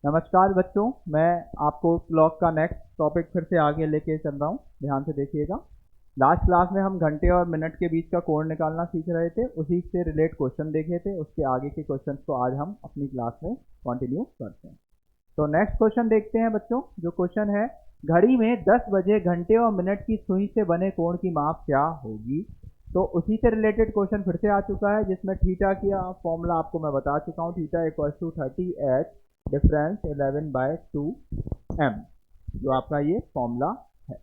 नमस्कार बच्चों, मैं आपको क्लॉक का नेक्स्ट टॉपिक फिर से आगे लेके चल रहा हूँ। ध्यान से देखिएगा। लास्ट क्लास में हम घंटे और मिनट के बीच का कोण निकालना सीख रहे थे, उसी से रिलेट क्वेश्चन देखे थे। उसके आगे के क्वेश्चंस को आज हम अपनी क्लास में कंटिन्यू करते हैं। तो नेक्स्ट क्वेश्चन देखते हैं बच्चों। जो क्वेश्चन है, घड़ी में 10 बजे घंटे और मिनट की सुई से बने कोण की माप क्या होगी। तो उसी से रिलेटेड क्वेश्चन फिर से आ चुका है, जिसमें थीटा की फॉर्मूला आपको मैं बता चुका हूँ। Theta equal to 30h difference 11/2m, जो आपका ये फॉर्मूला है।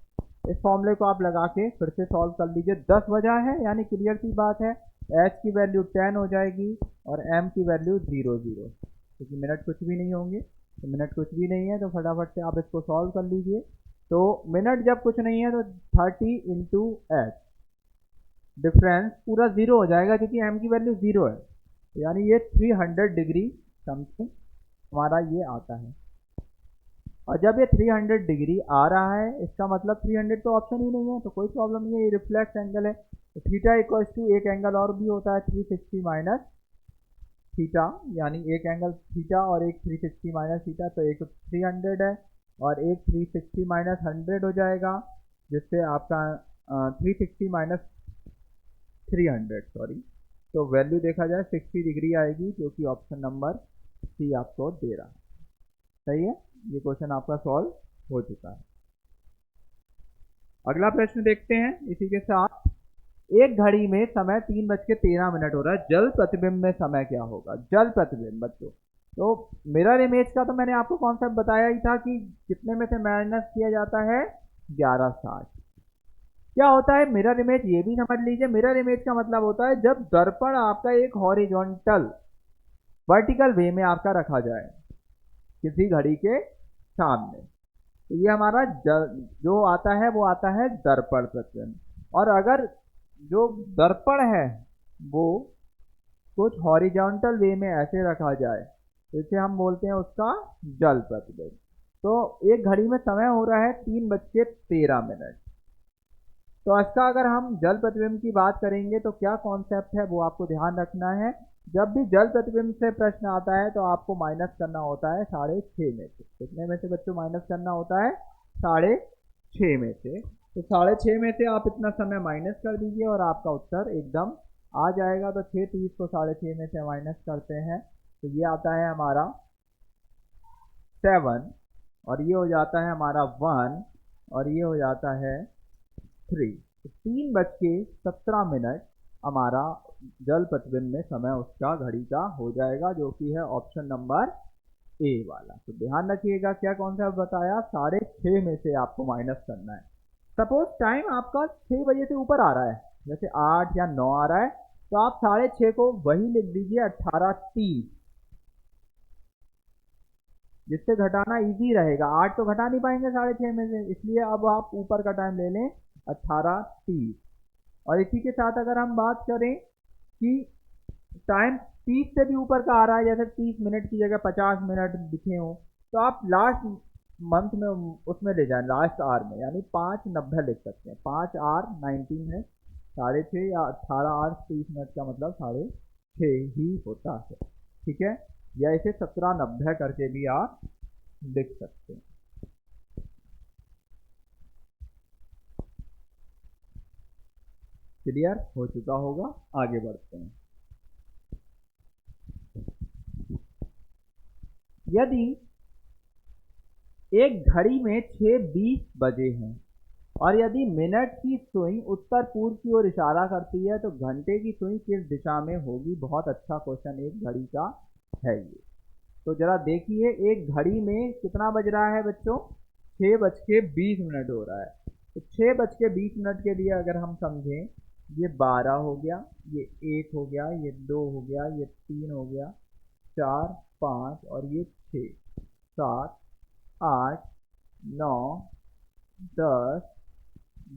इस फॉर्मूले को आप लगा के फिर से सॉल्व कर लीजिए। 10 बजा है यानी क्लियर सी बात है, h की वैल्यू 10 हो जाएगी और m की वैल्यू 0 0, क्योंकि मिनट कुछ भी नहीं होंगे। तो मिनट कुछ भी नहीं है तो फटाफट से आप इसको सॉल्व कर लीजिए। तो मिनट जब कुछ नहीं है तो 30 इंटू एच, डिफरेंस पूरा 0 हो जाएगा क्योंकि m की वैल्यू 0 है, यानी ये 300 डिग्री समथिंग हमारा ये आता है। और जब ये 300 डिग्री आ रहा है, इसका मतलब 300 तो ऑप्शन ही नहीं है, तो कोई प्रॉब्लम नहीं है, ये रिफ्लेक्स एंगल है। तो थीटा इक्वल टू एक एंगल और भी होता है 360 माइनस थीटा, यानी एक एंगल थीटा और एक 360 माइनस थीटा। तो एक 300 है और एक 360 माइनस 100 हो जाएगा, जिससे आपका 360 माइनस 300 सॉरी, तो वैल्यू देखा जाए 60 डिग्री आएगी, जो कि ऑप्शन नंबर सी आपको दे रहा है। सही है, ये क्वेश्चन आपका सॉल्व हो चुका है। अगला प्रश्न देखते हैं इसी के साथ। एक घड़ी में समय 3:13 हो रहा है, जल प्रतिबिंब में समय क्या होगा। जल प्रतिबिंब बच्चों, तो मिरर इमेज का तो मैंने आपको कॉन्सेप्ट बताया ही था कि कितने में से माइनस किया जाता है, 1160। क्या होता है मिरर इमेज, ये भी समझ लीजिए। मिरर इमेज का मतलब होता है जब दर्पण आपका एक हॉरिजॉन्टल वर्टिकल वे में आपका रखा जाए किसी घड़ी के सामने, तो ये हमारा जो आता है वो आता है दर्पण प्रतिबिंब। और अगर जो दर्पण है वो कुछ हॉरिजॉन्टल वे में ऐसे रखा जाए तो इसे हम बोलते हैं उसका जल प्रतिबिंब। तो एक घड़ी में समय हो रहा है 3:13। तो इसका अगर हम जल प्रतिबिंब की बात करेंगे तो क्या कॉन्सेप्ट है वो आपको ध्यान रखना है। जब भी जल प्रतिबिंब से प्रश्न आता है तो आपको माइनस करना होता है 6.5 में से। कितने में से बच्चों माइनस करना होता है, 6.5 में से। तो 6.5 में से आप इतना समय माइनस कर दीजिए और आपका उत्तर एकदम आ जाएगा। तो 6:30 को 6.5 में से माइनस करते हैं तो ये आता है हमारा 7, और ये हो जाता है हमारा 1, और ये हो जाता है 3। तो 3:17 हमारा जल प्रतिबिंब में समय उसका घड़ी का हो जाएगा, जो कि है ऑप्शन नंबर ए वाला। तो ध्यान रखिएगा क्या कॉन्सेप्ट बताया, 6:30 में से आपको माइनस करना है। सपोज टाइम आपका 6 बजे से ऊपर आ रहा है, जैसे 8 या 9 आ रहा है, तो आप 6:30 को वही लिख दीजिए 18:30, जिससे घटाना इजी रहेगा। 8 तो घटा नहीं पाएंगे 6:30 में से, इसलिए अब आप ऊपर का टाइम ले लें 18:30। और इसी के साथ अगर हम बात करें कि टाइम 30 से भी ऊपर का आ रहा है, जैसे 30 मिनट की जगह 50 मिनट दिखे हो, तो आप लास्ट मंथ में उसमें ले जाएं, लास्ट आवर में, यानी 5:90 लिख सकते हैं। 5 आवर 19 है, 6:30 या 18 आवर 30 मिनट का मतलब 6:30 ही होता है। ठीक है, या इसे 17:90 करके भी आप लिख सकते हैं। क्लियर हो चुका होगा, आगे बढ़ते हैं। यदि एक घड़ी में 6:20 बजे हैं और यदि मिनट की सुई उत्तर पूर्व की ओर इशारा करती है तो घंटे की सुई किस दिशा में होगी। बहुत अच्छा क्वेश्चन एक घड़ी का है ये। तो जरा देखिए, एक घड़ी में कितना बज रहा है बच्चों, 6:20 हो रहा है। तो 6:20 के लिए अगर हम समझें, ये 12 हो गया, ये 1 हो गया, ये 2 हो गया, ये 3 हो गया, 4 5 और ये 6 7 8 9 10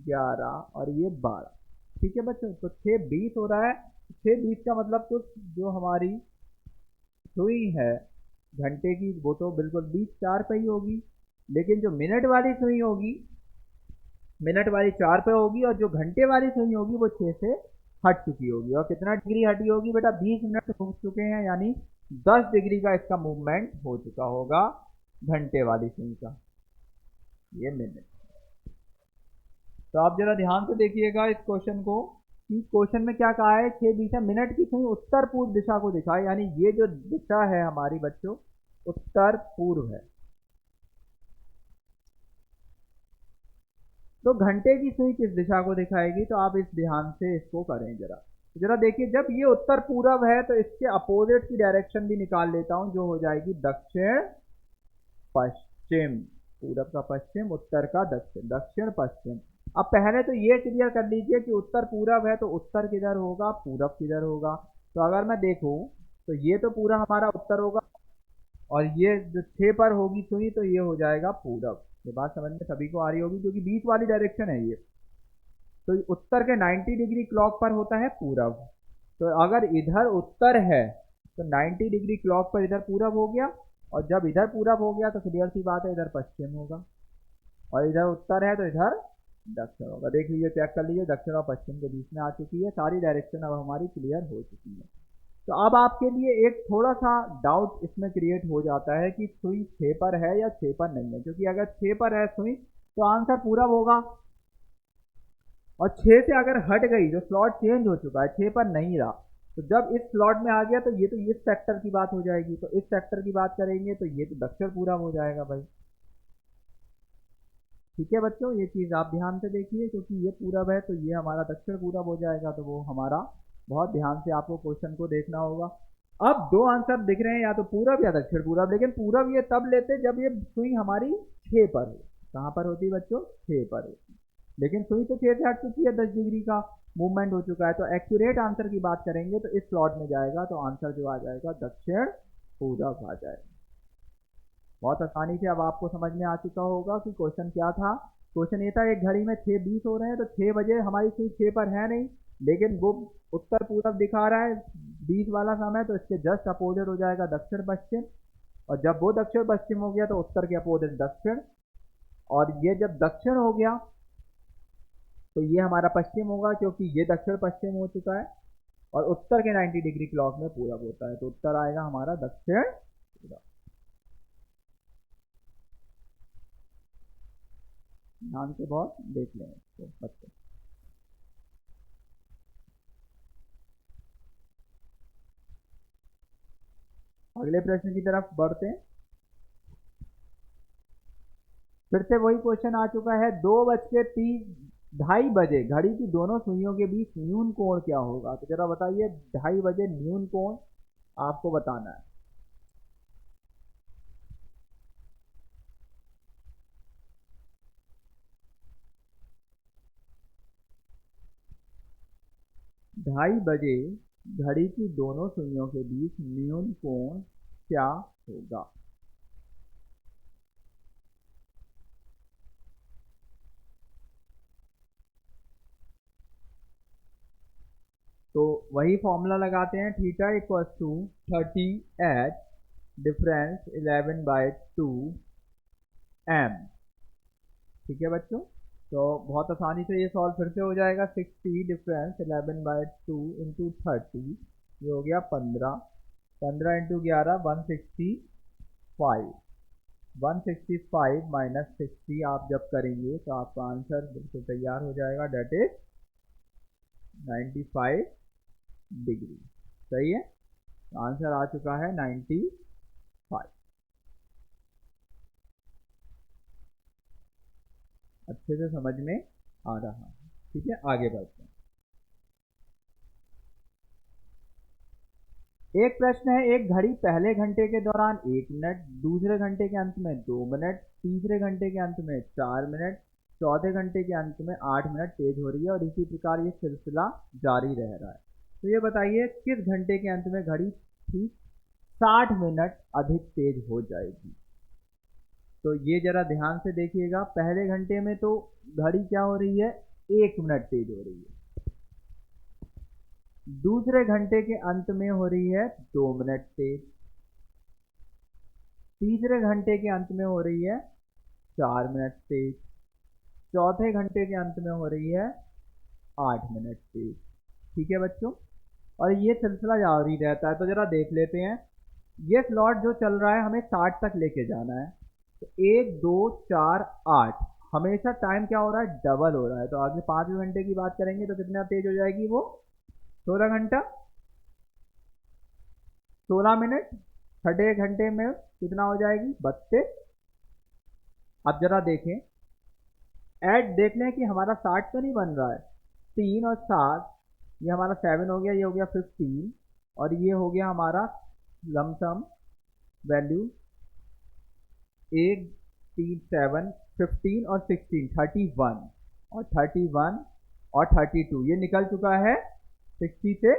11 और ये 12। ठीक है बच्चों, तो 6:20 हो रहा है। 6:20 का मतलब कुछ जो हमारी सुई है घंटे की वो तो बिल्कुल 20:04 पे ही होगी, लेकिन जो मिनट वाली सुई होगी, मिनट वाली 4 पे होगी, और जो घंटे वाली सुई होगी वो 6 से हट चुकी होगी। और कितना डिग्री हटी होगी बेटा, 20 मिनट हो चुके हैं, यानी 10 डिग्री का इसका मूवमेंट हो चुका होगा। घंटे वाली सुई का, ये मिनट। तो आप जरा ध्यान से देखिएगा इस क्वेश्चन को, कि क्वेश्चन में क्या कहा है, 6 दिशा मिनट की सुई उत्तर पूर्व दिशा को दिखाए, यानी ये जो दिशा है हमारी बच्चों उत्तर पूर्व है। तो घंटे की सुई किस दिशा को दिखाएगी, तो आप इस ध्यान से इसको करें जरा। जरा देखिए, जब ये उत्तर पूरब है तो इसके अपोजिट की डायरेक्शन भी निकाल लेता हूं, जो हो जाएगी दक्षिण पश्चिम। पूरब का पश्चिम, उत्तर का दक्षिण, दक्षिण पश्चिम। अब पहले तो ये क्लियर कर लीजिए कि उत्तर पूरब है तो उत्तर किधर होगा, पूरब किधर होगा। तो अगर मैं देखूं तो ये तो पूरा हमारा उत्तर होगा, और ये जो 6 पर होगी सुई तो ये हो जाएगा पूरब। ये बात समझ में सभी को आ रही होगी, क्योंकि बीच वाली डायरेक्शन है ये। तो उत्तर के 90 डिग्री क्लॉक पर होता है पूरब। तो अगर इधर उत्तर है तो 90 डिग्री क्लॉक पर इधर पूरब हो गया, और जब इधर पूरब हो गया तो क्लियर सी बात है इधर पश्चिम होगा, और इधर उत्तर है तो इधर दक्षिण होगा। देख लीजिए, चेक कर लीजिए, दक्षिण और पश्चिम के बीच में आ चुकी है, सारी डायरेक्शन अब हमारी क्लियर हो चुकी है। तो अब आपके लिए एक थोड़ा सा डाउट इसमें क्रिएट हो जाता है कि सुई 6 पर है या 6 पर नहीं है, क्योंकि अगर 6 पर है सुई तो आंसर पूरब होगा, और 6 से अगर हट गई, जो स्लॉट चेंज हो चुका है, 6 पर नहीं रहा, तो जब इस स्लॉट में आ गया तो ये इस सेक्टर की बात हो जाएगी। तो इस सेक्टर की बात करेंगे तो ये तो दक्षिण पूरब हो जाएगा भाई। ठीक है बच्चों, ये चीज़ आप ध्यान से देखिए, क्योंकि ये पूरब है तो ये हमारा दक्षिण पूरब हो जाएगा, तो वो हमारा बहुत ध्यान से आपको क्वेश्चन को देखना होगा। अब दो आंसर दिख रहे हैं, या तो पूरब या दक्षिण पूरब, लेकिन पूरब ये तब लेते जब ये सुई हमारी 6 पर हो। कहाँ पर होती है बच्चों, 6 पर होती, लेकिन सुई तो 6 से हट चुकी है, 10 डिग्री का मूवमेंट हो चुका है। तो एक्यूरेट आंसर की बात करेंगे तो इस स्लॉट में जाएगा, तो आंसर जो आ जाएगा दक्षिण पूरब आ जाएगा। बहुत आसानी से अब आपको समझ में आ चुका होगा कि क्वेश्चन क्या था। क्वेश्चन ये था, एक घड़ी में 6:20 हो रहे हैं, तो 6 बजे हमारी सुई 6 पर है नहीं, लेकिन वो उत्तर पूरब दिखा रहा है 20 वाला समय, तो इसके जस्ट अपोजिट हो जाएगा दक्षिण पश्चिम, और जब वो दक्षिण पश्चिम हो गया तो उत्तर के अपोजिट दक्षिण, और ये जब दक्षिण हो गया तो ये हमारा पश्चिम होगा, क्योंकि ये दक्षिण पश्चिम हो चुका है, और उत्तर के 90 डिग्री क्लॉक में पूरब होता है, तो उत्तर आएगा हमारा दक्षिण पूरब। ध्यान से बहुत देख लें इसको बच्चे। अगले प्रश्न की तरफ बढ़ते हैं। फिर से वही क्वेश्चन आ चुका है, 2:30 बजे घड़ी की दोनों सुइयों के बीच न्यून कोण क्या होगा। तो जरा बताइए, 2:30 बजे न्यून कोण आपको बताना है। ढाई बजे घड़ी की दोनों सुइयों के बीच न्यून कोण क्या होगा। तो वही फॉर्मूला लगाते हैं, theta equal to 30h difference 11/2 m। ठीक है बच्चों, तो बहुत आसानी से ये सॉल्व फिर से हो जाएगा। 60 डिफरेंस 11/2 इंटू 30, ये हो गया 15, 15 इंटू 11 165, 165 माइनस 60 आप जब करेंगे तो आपका आंसर बिल्कुल तैयार हो जाएगा, डेट इज 95 डिग्री। सही है, आंसर आ चुका है 95। अच्छे से समझ में आ रहा है। ठीक है, आगे बढ़ते हैं। एक प्रश्न है, एक घड़ी पहले घंटे के दौरान 1 मिनट, दूसरे घंटे के अंत में 2 मिनट, तीसरे घंटे के अंत में 4 मिनट, चौथे घंटे के अंत में 8 मिनट तेज हो रही है, और इसी प्रकार ये सिलसिला जारी रह रहा है। तो ये बताइए, किस घंटे के अंत में घड़ी ठीक 60 मिनट अधिक तेज हो जाएगी। तो ये जरा ध्यान से देखिएगा, पहले घंटे में तो घड़ी क्या हो रही है, 1 मिनट तेज हो रही है, दूसरे घंटे के अंत में हो रही है 2 मिनट तेज, तीसरे घंटे के अंत में हो रही है 4 मिनट तेज, चौथे घंटे के अंत में हो रही है 8 मिनट तेज। ठीक है बच्चों, और ये सिलसिला जारी रहता है। तो जरा देख लेते हैं, ये स्लॉट जो चल रहा है हमें 60 तक लेके जाना है, तो 1 2 4 8 हमेशा टाइम क्या हो रहा है, डबल हो रहा है। तो आगे 5वें घंटे की बात करेंगे तो कितना तेज हो जाएगी वो, 16 घंटा 16 मिनट। छठे घंटे में कितना हो जाएगी, 32। अब जरा देखें, ऐड देख लें कि हमारा 60 तो नहीं बन रहा है। 3 और 7, ये हमारा 7 हो गया, ये हो गया 15, और ये हो गया हमारा लमसम वैल्यू 1 3 7 15 और 16 31, और 31 और 32 ये निकल चुका है 60 से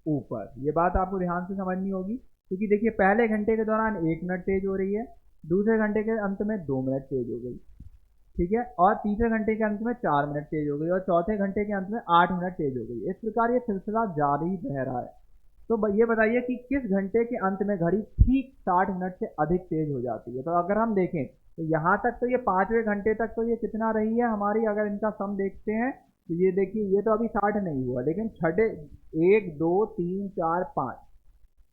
ऊपर। ये बात आपको ध्यान से समझनी होगी, क्योंकि देखिए पहले घंटे के दौरान 1 मिनट तेज हो रही है, दूसरे घंटे के अंत में 2 मिनट तेज हो गई, ठीक है, और तीसरे घंटे के अंत में 4 मिनट तेज हो गई, और चौथे घंटे के अंत में 8 मिनट तेज हो गई। इस प्रकार ये सिलसिला जारी रह रहा है। तो ये बताइए कि किस घंटे के अंत में घड़ी ठीक 60 मिनट से अधिक तेज हो जाती है। तो अगर हम देखें तो यहाँ तक तो ये 5वें घंटे तक तो ये कितना रही है हमारी, अगर इनका सम देखते हैं तो ये देखिए ये तो अभी 60 नहीं हुआ, लेकिन छठे 1 2 3 4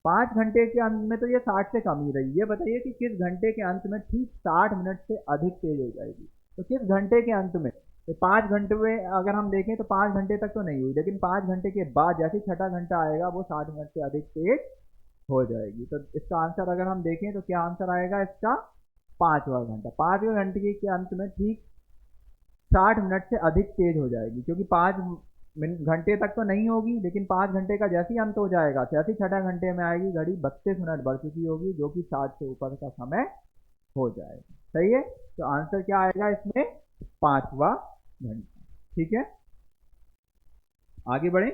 5 घंटे के अंत में तो ये 60 से कम ही रही। ये बताइए कि किस घंटे के अंत में ठीक 60 मिनट से अधिक तेज हो जाएगी। तो किस घंटे के अंत में, तो 5 घंटे में अगर हम देखें तो 5 घंटे तक तो नहीं हुई, लेकिन 5 घंटे के बाद जैसे छठा घंटा आएगा वो 60 मिनट से अधिक तेज हो जाएगी। तो इसका आंसर अगर हम देखें तो क्या आंसर आएगा इसका, 5वां घंटा। 5वें घंटे के अंत में ठीक 60 मिनट से अधिक तेज हो जाएगी, क्योंकि 5 घंटे तक तो नहीं होगी, लेकिन 5 घंटे का जैसे ही अंत हो जाएगा जैसे ही छठा घंटे में आएगी घड़ी 32 मिनट बढ़ चुकी होगी, जो कि 60 से ऊपर का समय हो जाएगा। सही है, तो आंसर क्या आएगा इसमें, 5वां घंटा। ठीक है, आगे बढ़े,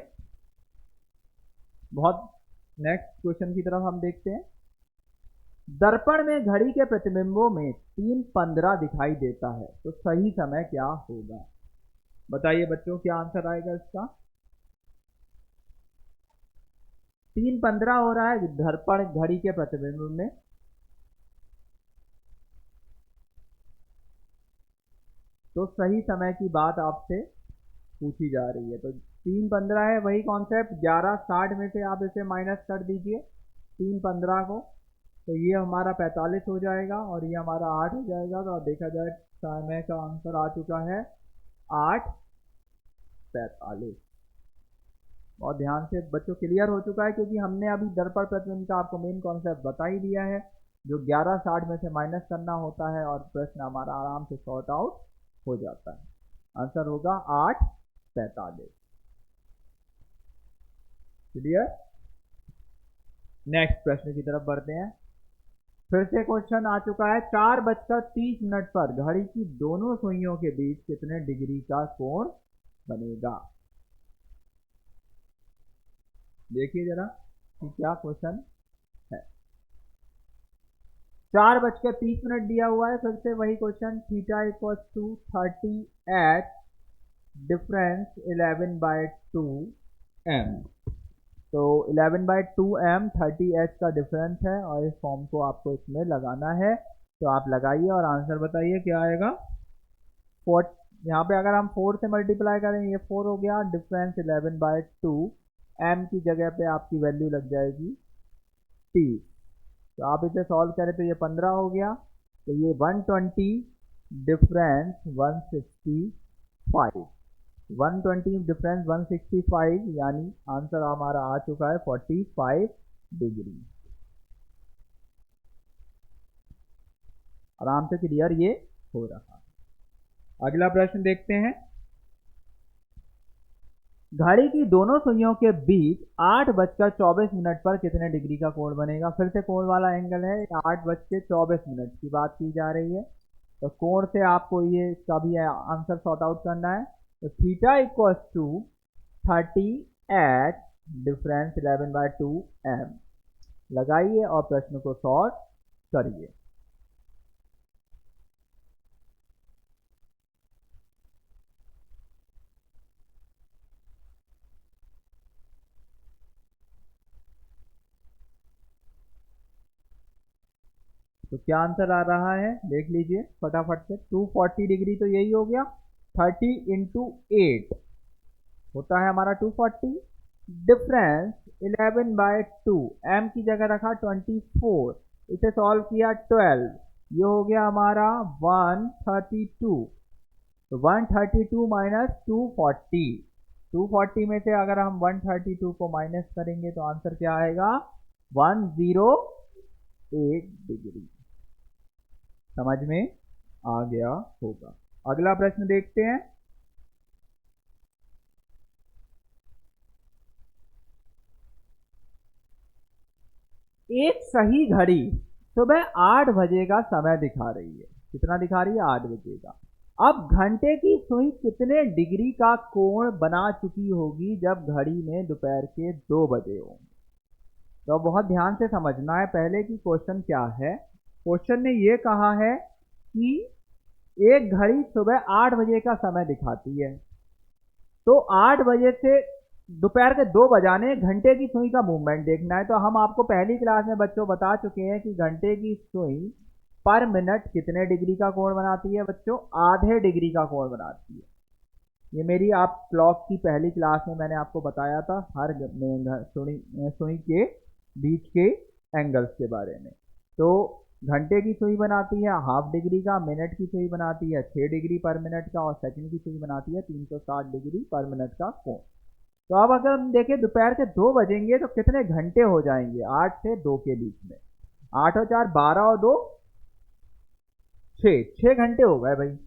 बहुत नेक्स्ट क्वेश्चन की तरफ हम देखते हैं। दर्पण में घड़ी के प्रतिबिंबों में 3:15 दिखाई देता है, तो सही समय क्या होगा। बताइए बच्चों, क्या आंसर आएगा इसका। 3:15 हो रहा है दर्पण घड़ी के प्रतिबिंब में, तो सही समय की बात आपसे पूछी जा रही है। तो 3:15 है, वही कॉन्सेप्ट 11:60 में से आप इसे माइनस कर दीजिए 3:15 को, तो ये हमारा 45 हो जाएगा और ये हमारा 8 हो जाएगा। तो देखा जाए समय का आंसर आ चुका है 8:45। और ध्यान से बच्चों क्लियर हो चुका है, क्योंकि हमने अभी दर्पण प्रतिबिंब का आपको मेन कॉन्सेप्ट बता ही दिया है, जो 11:60 में से माइनस करना होता है और प्रश्न हमारा आराम से सॉर्ट आउट हो जाता है। आंसर होगा 8:45। क्लियर, नेक्स्ट प्रश्न की तरफ बढ़ते हैं। फिर से क्वेश्चन आ चुका है, 4:30 पर घड़ी की दोनों सुइयों के बीच कितने डिग्री का कोण बनेगा। देखिए जरा कि क्या क्वेश्चन है। 4:30 दिया हुआ है, फिर से वही question, theta equal to 30h difference 11/2m। तो 11/2m 30h का डिफरेंस है, और इस फॉर्म को आपको इसमें लगाना है। तो आप लगाइए और आंसर बताइए क्या आएगा। 4, यहाँ पे अगर हम 4 से मल्टीप्लाई करें, ये 4 हो गया, डिफरेंस 11/2, m की जगह पे आपकी वैल्यू लग जाएगी 30। तो आप इसे सॉल्व करें तो ये 15 हो गया, तो ये 120 डिफरेंस 165, 120 डिफरेंस 165, यानी आंसर हमारा आ चुका है 45 डिग्री। आराम से क्लियर ये हो रहा है। अगला प्रश्न देखते हैं। घड़ी की दोनों सुइयों के बीच 8:24 पर कितने डिग्री का कोण बनेगा। फिर से कोण वाला एंगल है, 8:24 की बात की जा रही है। तो कोण से आपको ये इसका भी आंसर सॉर्ट आउट करना है। तो theta equal to 30h difference 11/2m लगाइए और प्रश्न को सॉल्व करिए। तो क्या आंसर आ रहा है देख लीजिए फटाफट से। 240 डिग्री तो यही हो गया, 30 × 8 होता है हमारा 240, डिफरेंस 11/2, m की जगह रखा 24, इसे सॉल्व किया 12, ये हो गया हमारा 132। तो 132 माइनस 240, 240 में से अगर हम 132 को माइनस करेंगे तो आंसर क्या आएगा? 108 डिग्री। समझ में आ गया होगा। अगला प्रश्न देखते हैं। एक सही घड़ी सुबह 8 बजे का समय दिखा रही है। कितना दिखा रही है? 8 बजे का। अब घंटे की सुई कितने डिग्री का कोण बना चुकी होगी जब घड़ी में दोपहर के 2 बजे होंगे? तो बहुत ध्यान से समझना है पहले कि क्वेश्चन क्या है। क्वेश्चन ने ये कहा है कि एक घड़ी सुबह 8 बजे का समय दिखाती है, तो 8 बजे से दोपहर के 2 बजाने घंटे की सुई का मूवमेंट देखना है। तो हम आपको पहली क्लास में बच्चों बता चुके हैं कि घंटे की सुई पर मिनट कितने डिग्री का कोण बनाती है बच्चों? आधे डिग्री का कोण बनाती है। ये मेरी आप क्लॉक की पहली क्लास में मैंने आपको बताया था, हर सुई के बीच के एंगल्स के बारे में। तो घंटे की सुई बनाती है हाफ डिग्री का, मिनट की सुई बनाती है 6 डिग्री पर मिनट का, और सेकंड की सुई बनाती है 360 डिग्री पर मिनट का कोण। तो अब अगर हम देखें दोपहर के 2 बजेंगे तो कितने घंटे हो जाएंगे? 8 से 2 के बीच में। 8 और 4 12 और 2 6 घंटे हो गए भाई।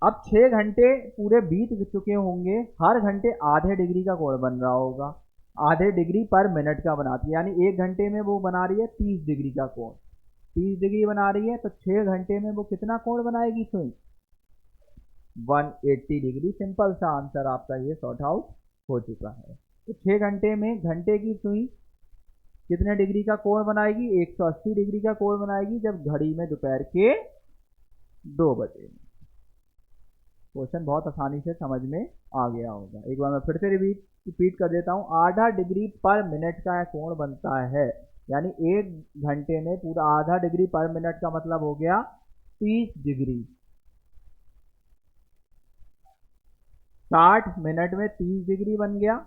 अब 6 घंटे पूरे बीत चुके होंगे, हर घंटे आधे डिग्री का कोण बन रहा होगा। आधे डिग्री पर मिनट का बनाती है, यानी 1 घंटे में वो बना रही है 30 डिग्री का कोण। 30 डिग्री बना रही है, तो 6 घंटे में वो कितना कोण बनाएगी सुई? 180 डिग्री। सिंपल सा आंसर आपका ये सॉर्ट आउट हो चुका है। तो 6 घंटे में घंटे की सुई कितने डिग्री का कोण बनाएगी? 180 डिग्री का कोण बनाएगी जब घड़ी में दोपहर के 2 बजे। क्वेश्चन बहुत आसानी से समझ में आ गया होगा। एक बार मैं फिर से रिपीट कर देता हूं। आधा डिग्री पर मिनट का कोण बनता है, यानी 1 घंटे में पूरा आधा डिग्री पर मिनट का मतलब हो गया 30 डिग्री। 60 मिनट में 30 डिग्री बन गया।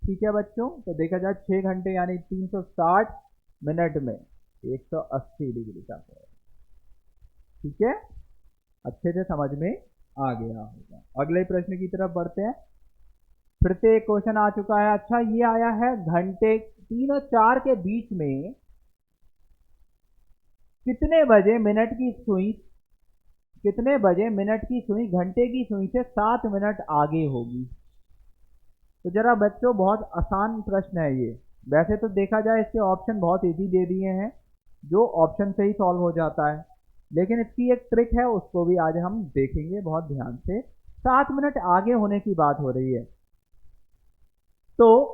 ठीक है बच्चों, तो देखा जाए 6 घंटे यानी 360 मिनट में 180 डिग्री का कोण। ठीक है, अच्छे से समझ में आ गया होगा। अगले प्रश्न की तरफ बढ़ते हैं। फिर से एक क्वेश्चन आ चुका है। अच्छा, ये आया है घंटे 3 और 4 के बीच में कितने बजे मिनट की सुई घंटे की सुई से 7 मिनट आगे होगी? तो जरा बच्चों बहुत आसान प्रश्न है ये। वैसे तो देखा जाए इसके ऑप्शन बहुत इजी दे दिए हैं, जो ऑप्शन से ही सॉल्व हो जाता है, लेकिन इसकी एक ट्रिक है, उसको भी आज हम देखेंगे बहुत ध्यान से। 7 मिनट आगे होने की बात हो रही है, तो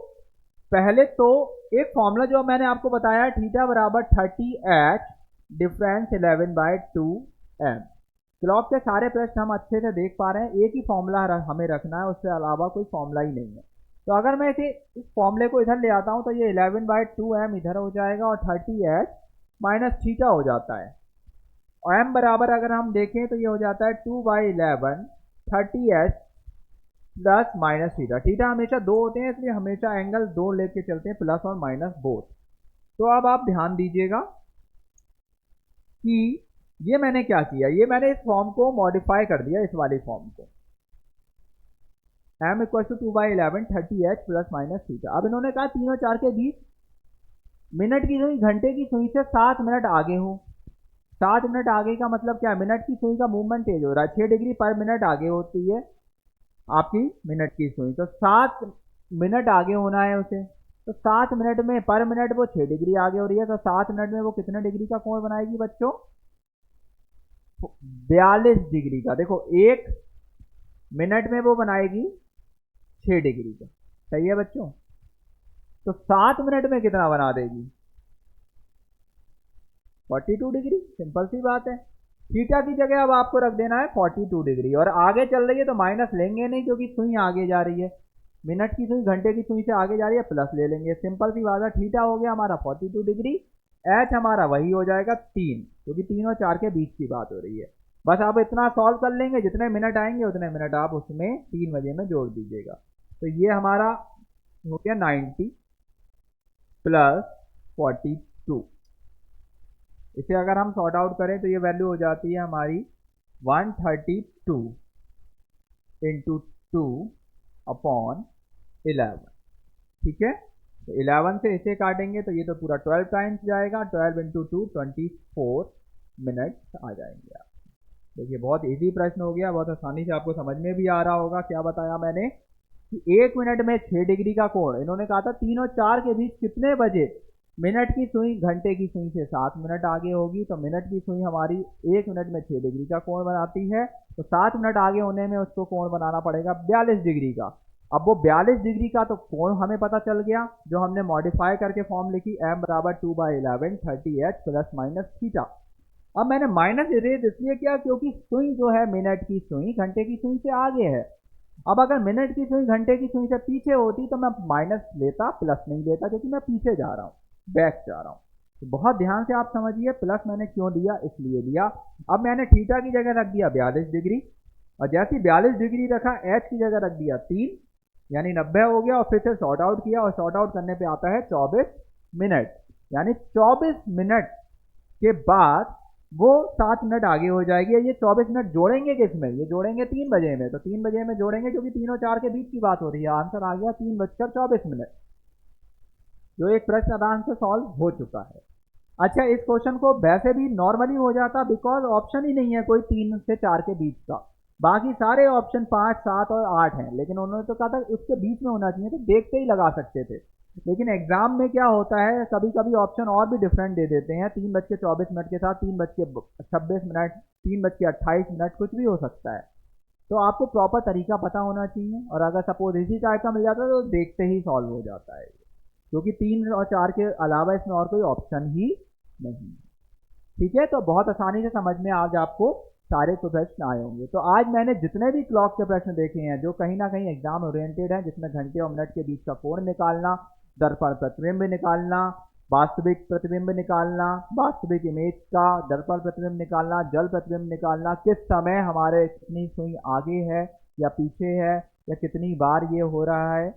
पहले तो एक फॉर्मूला जो मैंने आपको बताया, थीटा बराबर 30h डिफरेंस 11/2m। क्लॉक के सारे प्रश्न हम अच्छे से देख पा रहे हैं, एक ही फॉर्मूला हमें रखना है, उससे अलावा कोई फॉर्मूला ही नहीं है। तो अगर मैं इस फॉर्मूले को इधर ले आता हूं तो ये 11/2m इधर हो जाएगा और 30h माइनस थीटा हो जाता है। और m बराबर अगर हम देखें तो ये हो जाता है 2/11 30h plus minus theta. Theta हमेशा 2 होते हैं, इसलिए हमेशा एंगल 2 लेके चलते हैं, प्लस और माइनस बोथ। तो अब आप ध्यान दीजिएगा कि ये मैंने क्या किया, ये मैंने इस फॉर्म को मॉडिफाई कर दिया, इस वाली फॉर्म को। m equal to 2/11 30h plus minus theta. अब इन्होंने कहा 3 और 4 के बीच मिनट की सुई घंटे की सुई से 7 मिनट आगे हो। 7 मिनट आगे का मतलब क्या? मिनट की सुई का मूवमेंट तेज हो रहा है, 6 डिग्री पर मिनट आगे होती है आपकी मिनट की सुई, तो 7 मिनट आगे होना है उसे। तो 7 मिनट में पर मिनट वो 6 डिग्री आगे हो रही है, तो 7 मिनट में वो कितने डिग्री का कोण बनाएगी बच्चों? 42 डिग्री का। देखो 1 मिनट में वो बनाएगी 6 डिग्री का। सही है बच्चों? तो 7 मिनट में कितना बना देगी? 42 डिग्री। सिंपल सी बात है। थीटा की जगह अब आपको रख देना है 42 डिग्री, और आगे चल रही है तो माइनस लेंगे नहीं क्योंकि सुई आगे जा रही है। मिनट की सुई घंटे की सुई से आगे जा रही है, प्लस ले लेंगे। सिंपल सी बात है। थीटा हो गया हमारा 42 डिग्री, एच हमारा वही हो जाएगा 3, क्योंकि 3 और 4 के बीच की बात हो रही है। बस आप इतना सॉल्व कर लेंगे, जितने मिनट आएंगे उतने मिनट आप उसमें 3 बजे में जोड़ दीजिएगा। तो ये हमारा हो गया 90 प्लस 42। इसे अगर हम सॉर्ट आउट करें तो ये वैल्यू हो जाती है हमारी 132 इंटू 2 अपॉन 11। ठीक है, तो 11 से इसे काटेंगे तो ये तो पूरा 12 टाइम्स जाएगा, 12 इंटू 2 24 मिनट्स आ जाएंगे। आप देखिए बहुत इजी प्रश्न हो गया, बहुत आसानी से आपको समझ में भी आ रहा होगा। क्या बताया मैंने कि 1 मिनट में 6 डिग्री का कोण, इन्होंने कहा था 3 और 4 के बीच कितने बजे मिनट की सुई घंटे की सुई से 7 मिनट आगे होगी, तो मिनट की सुई हमारी 1 मिनट में 6 डिग्री का कोण बनाती है, तो 7 मिनट आगे होने में उसको कोण बनाना पड़ेगा 42 डिग्री का। अब वो 42 डिग्री का तो कोण हमें पता चल गया, जो हमने मॉडिफाई करके फॉर्म लिखी m बराबर 2/11 30h प्लस माइनस थीटा। अब मैंने माइनस इरेज इसलिए किया क्योंकि सुई जो है मिनट की सुई घंटे की सुई से आगे है। अब अगर मिनट की सुई घंटे की सुई से पीछे होती तो मैं माइनस लेता, प्लस नहीं लेता, क्योंकि मैं पीछे जा रहा हूँ, बैक जा रहा हूँ। तो बहुत ध्यान से आप समझिए, प्लस मैंने क्यों दिया, इसलिए दिया। अब मैंने थीटा की जगह रख दिया 42 डिग्री, और जैसे 42 डिग्री रखा एच की जगह रख दिया 3, यानी 90 हो गया, और फिर से शॉर्ट आउट किया, और शॉर्ट आउट करने पे आता है 24 मिनट, यानी 24 मिनट के बाद वो 7 मिनट आगे हो जाएगी। ये 24 मिनट जोड़ेंगे किसमें, ये जोड़ेंगे 3 बजे में, तो 3 बजे में जोड़ेंगे क्योंकि 3 और 4 के बीच की बात हो रही है। आंसर आ गया 3:24, जो एक प्रश्न आराम से सॉल्व हो चुका है। अच्छा, इस क्वेश्चन को वैसे भी नॉर्मली हो जाता, बिकॉज ऑप्शन ही नहीं है कोई 3 से 4 के बीच का, बाकी सारे ऑप्शन 5, 7 और 8 हैं, लेकिन उन्होंने तो कहा था उसके बीच में होना चाहिए, तो देखते ही लगा सकते थे। लेकिन एग्जाम में क्या होता है, कभी कभी ऑप्शन और भी डिफरेंट दे देते हैं, 3:24 के साथ 3:26, 3:28, कुछ भी हो सकता है। तो आपको प्रॉपर तरीका पता होना चाहिए, और अगर सपोज इसी टाइप का मिल जाता है तो देखते ही सॉल्व हो जाता है, क्योंकि 3 और 4 के अलावा इसमें और कोई ऑप्शन ही नहीं। ठीक है, तो बहुत आसानी से समझ में आज आपको सारे प्रश्न आए होंगे। तो आज मैंने जितने भी क्लॉक के प्रश्न देखे हैं जो कहीं ना कहीं एग्जाम ओरिएंटेड हैं, जिसमें घंटे और मिनट के बीच का कोण निकालना, दर्पण प्रतिबिंब निकालना, वास्तविक प्रतिबिंब निकालना, वास्तविक इमेज का दर्पण प्रतिबिंब निकालना, जल प्रतिबिंब निकालना, किस समय हमारे कितनी सुई आगे है या पीछे है, या कितनी बार ये हो रहा है,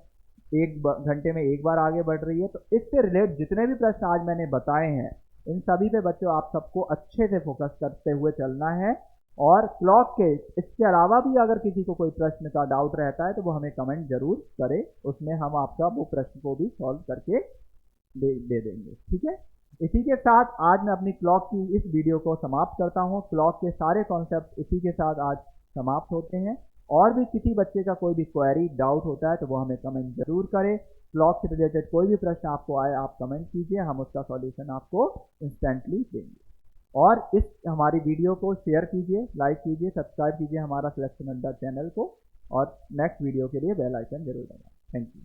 एक घंटे में एक बार आगे बढ़ रही है, तो इससे रिलेट जितने भी प्रश्न आज मैंने बताए हैं, इन सभी पे बच्चों आप सबको अच्छे से फोकस करते हुए चलना है। और क्लॉक के इसके अलावा भी अगर किसी को कोई प्रश्न का डाउट रहता है तो वो हमें कमेंट जरूर करे, उसमें हम आपका वो प्रश्न को भी सॉल्व करके दे देंगे। ठीक है, इसी के साथ आज मैं अपनी क्लॉक की इस वीडियो को समाप्त करता हूँ। क्लॉक के सारे कॉन्सेप्ट इसी के साथ आज समाप्त होते हैं। और भी किसी बच्चे का कोई भी क्वेरी डाउट होता है तो वो हमें कमेंट जरूर करे। क्लॉक से रिलेटेड कोई भी प्रश्न आपको आए, आप कमेंट कीजिए, हम उसका सॉल्यूशन आपको इंस्टेंटली देंगे। और इस हमारी वीडियो को शेयर कीजिए, लाइक कीजिए, सब्सक्राइब कीजिए हमारा सिलेक्शन अड्डा चैनल को, और नेक्स्ट वीडियो के लिए बेल आइकन जरूर दबाएं। Thank you.